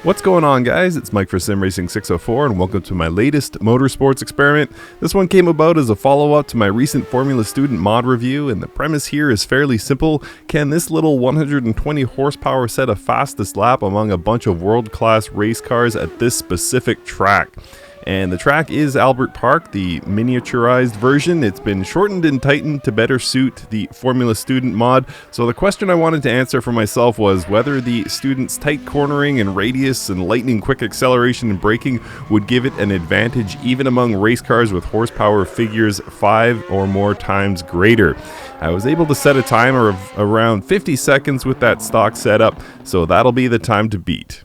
What's going on, guys? It's Mike for SimRacing 604 and welcome to my latest motorsports experiment. This one came about as a follow-up to my recent Formula Student mod review, and the premise here is fairly simple. Can this little 120 horsepower set a fastest lap among a bunch of world-class race cars at this specific track? And the track is Albert Park, the miniaturized version. It's been shortened and tightened to better suit the Formula Student mod. So the question I wanted to answer for myself was whether the student's tight cornering and radius and lightning quick acceleration and braking would give it an advantage even among race cars with horsepower figures 5 or more times greater. I was able to set a timer of around 50 seconds with that stock setup, so that'll be the time to beat.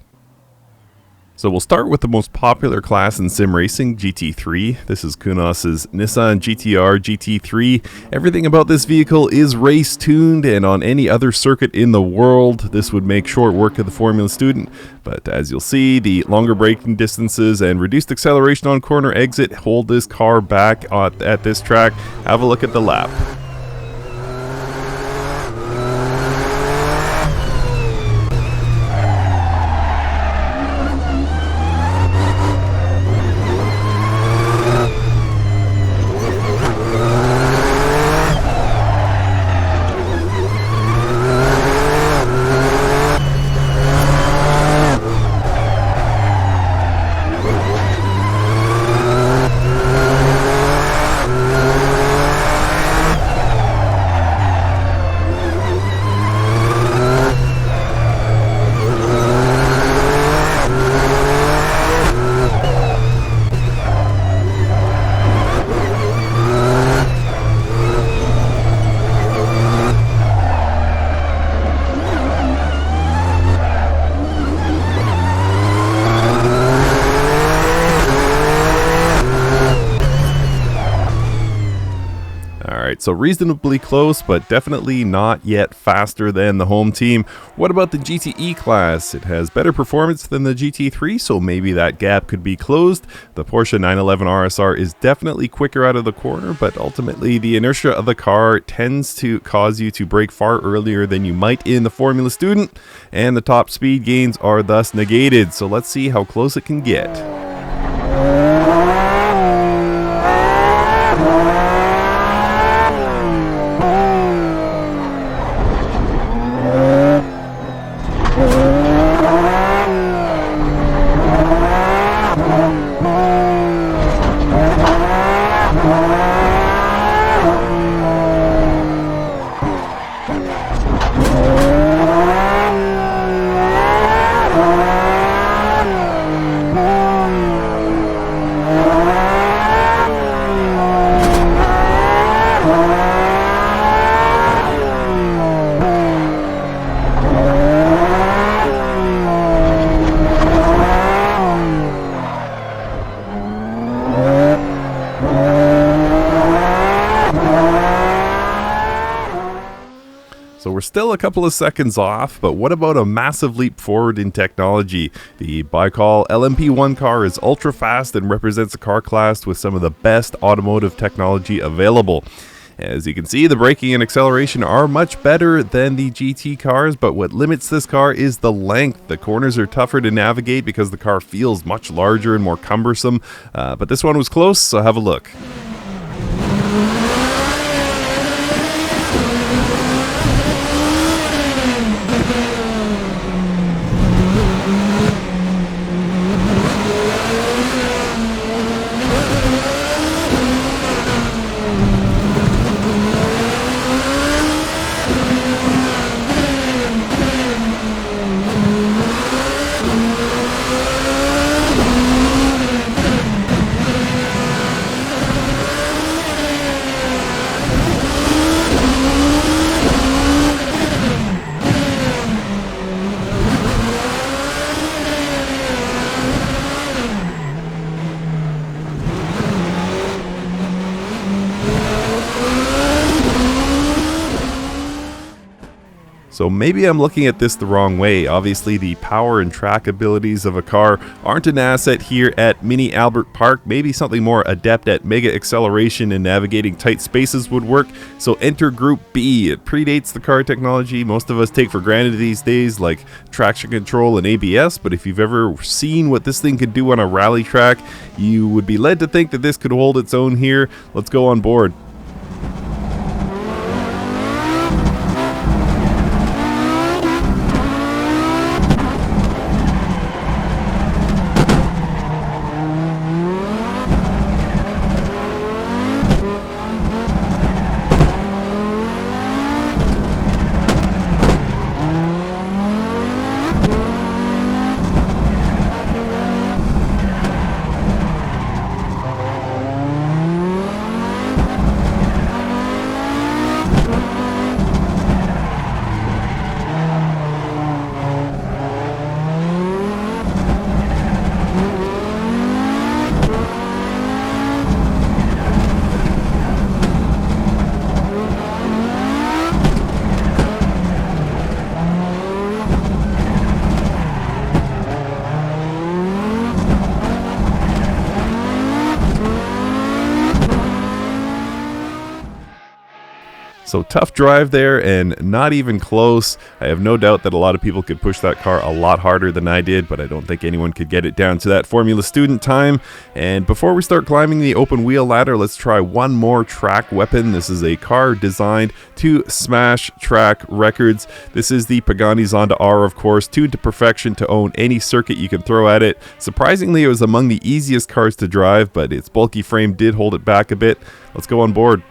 So we'll start with the most popular class in sim racing, GT3. This is Kunos' Nissan GTR GT3. Everything about this vehicle is race tuned, and on any other circuit in the world, this would make short work of the Formula Student. But as you'll see, the longer braking distances and reduced acceleration on corner exit hold this car back at this track. Have a look at the lap. So reasonably close, but definitely not yet faster than the home team. What about the GTE class? It has better performance than the GT3, so maybe that gap could be closed. The Porsche 911 RSR is definitely quicker out of the corner, but ultimately the inertia of the car tends to cause you to brake far earlier than you might in the Formula Student, and the top speed gains are thus negated. So let's see how close it can get. So we're still a couple of seconds off, but what about a massive leap forward in technology? The ByCollin LMP1 car is ultra fast and represents a car class with some of the best automotive technology available. As you can see, the braking and acceleration are much better than the GT cars, but what limits this car is the length. The corners are tougher to navigate because the car feels much larger and more cumbersome, but this one was close, so have a look. So maybe I'm looking at this the wrong way. Obviously, the power and track abilities of a car aren't an asset here at Mini Albert Park. Maybe something more adept at mega acceleration and navigating tight spaces would work. So enter Group B. It predates the car technology most of us take for granted these days, like traction control and ABS, but if you've ever seen what this thing could do on a rally track, you would be led to think that this could hold its own here. Let's go on board. So tough drive there and not even close. I have no doubt that a lot of people could push that car a lot harder than I did, but I don't think anyone could get it down to that Formula Student time. And before we start climbing the open wheel ladder, let's try one more track weapon. This is a car designed to smash track records. This is the Pagani Zonda R, of course, tuned to perfection to own any circuit you can throw at it. Surprisingly, it was among the easiest cars to drive, but its bulky frame did hold it back a bit. Let's go on board.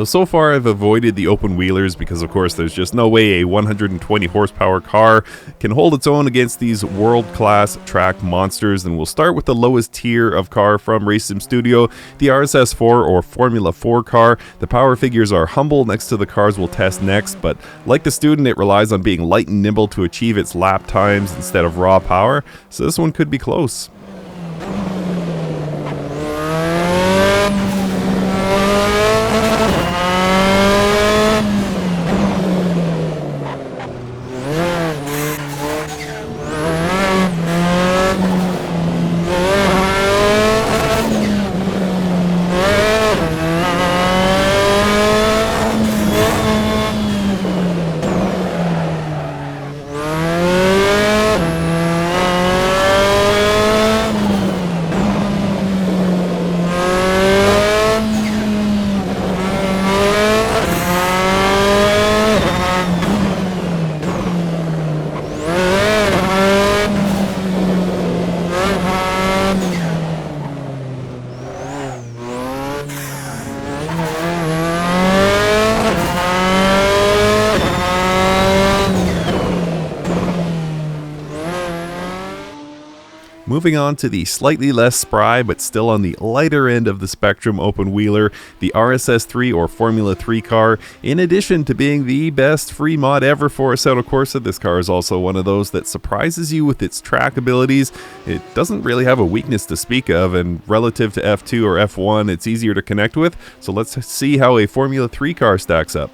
So far I've avoided the open wheelers because of course there's just no way a 120 horsepower car can hold its own against these world-class track monsters. And we'll start with the lowest tier of car from Race Sim Studio, the RSS4 or Formula 4 car. The power figures are humble next to the cars we'll test next, but like the Student, it relies on being light and nimble to achieve its lap times instead of raw power, so this one could be close. Moving on to the slightly less spry but still on the lighter end of the spectrum open wheeler, the RSS3 or Formula 3 car. In addition to being the best free mod ever for Assetto Corsa, this car is also one of those that surprises you with its track abilities. It doesn't really have a weakness to speak of, and relative to F2 or F1 it's easier to connect with, so let's see how a Formula 3 car stacks up.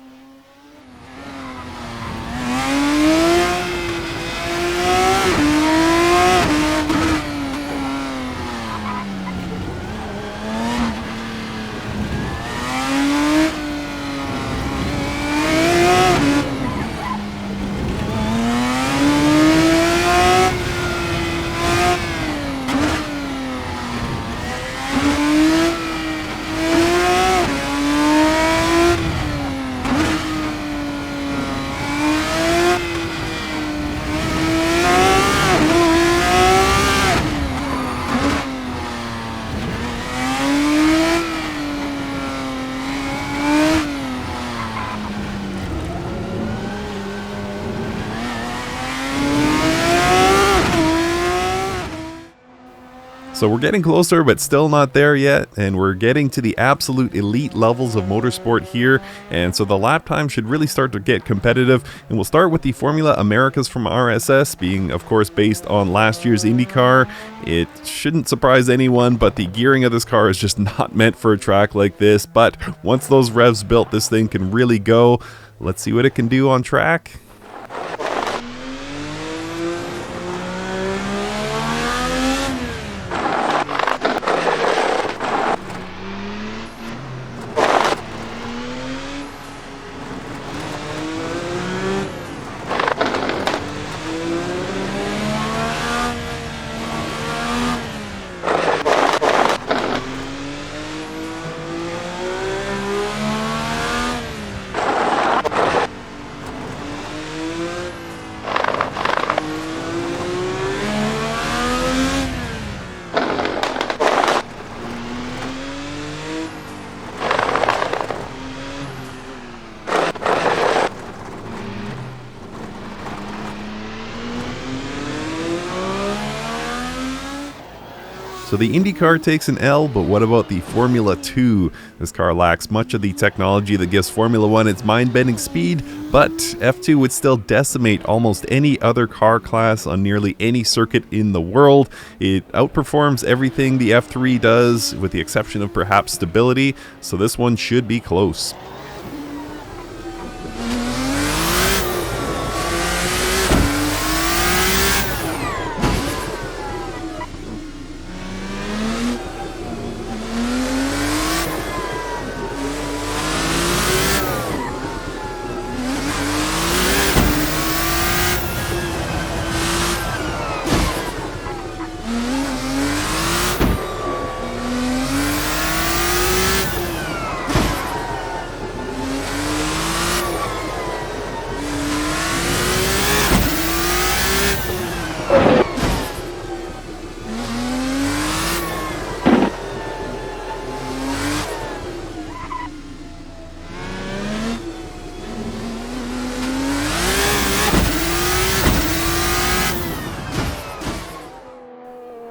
So we're getting closer, but still not there yet, and we're getting to the absolute elite levels of motorsport here, and so the lap time should really start to get competitive. And we'll start with the Formula Americas from RSS, being of course based on last year's IndyCar. It shouldn't surprise anyone, but the gearing of this car is just not meant for a track like this, but once those revs built, this thing can really go. Let's see what it can do on track. So the IndyCar takes an L, but what about the Formula 2? This car lacks much of the technology that gives Formula 1 its mind-bending speed, but F2 would still decimate almost any other car class on nearly any circuit in the world. It outperforms everything the F3 does, with the exception of perhaps stability, so this one should be close.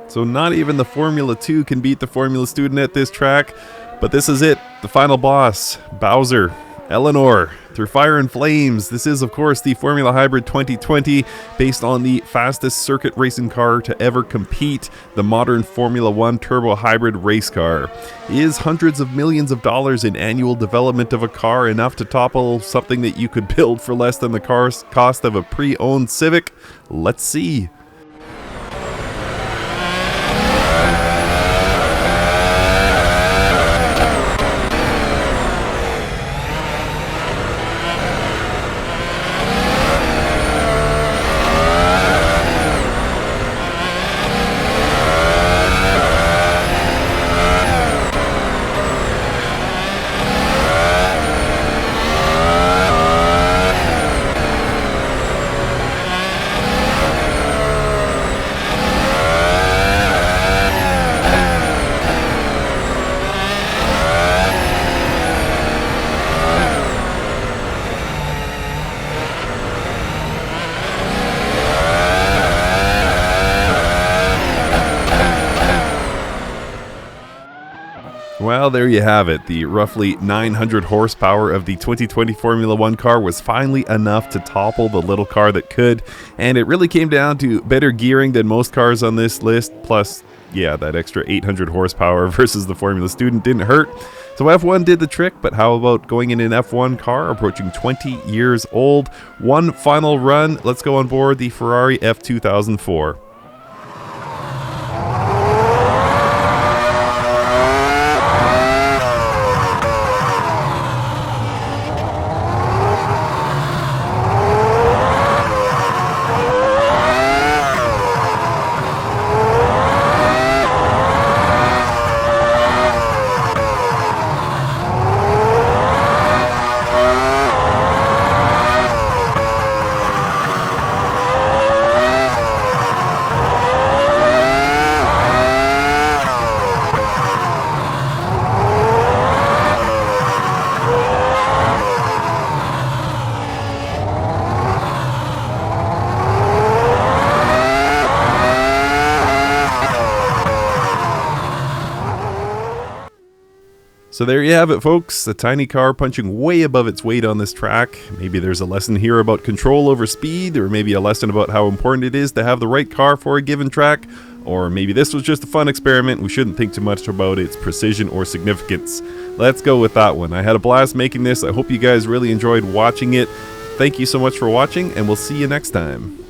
So not even the Formula 2 can beat the Formula Student at this track, but this is it, the final boss, Bowser, Eleanor, through fire and flames. This is of course the Formula Hybrid 2020, based on the fastest circuit racing car to ever compete, the modern Formula 1 turbo hybrid race car. Is hundreds of millions of dollars in annual development of a car enough to topple something that you could build for less than the car's cost of a pre-owned Civic? Let's see. Well, there you have it. The roughly 900 horsepower of the 2020 Formula 1 car was finally enough to topple the little car that could, and it really came down to better gearing than most cars on this list, plus, yeah, that extra 800 horsepower versus the Formula Student didn't hurt. So F1 did the trick, but how about going in an F1 car approaching 20 years old? One final run, let's go on board the Ferrari F2004. So there you have it, folks. A tiny car punching way above its weight on this track. Maybe there's a lesson here about control over speed, or maybe a lesson about how important it is to have the right car for a given track, or maybe this was just a fun experiment. We shouldn't think too much about its precision or significance. Let's go with that one. I had a blast making this. I hope you guys really enjoyed watching it. Thank you so much for watching, and we'll see you next time.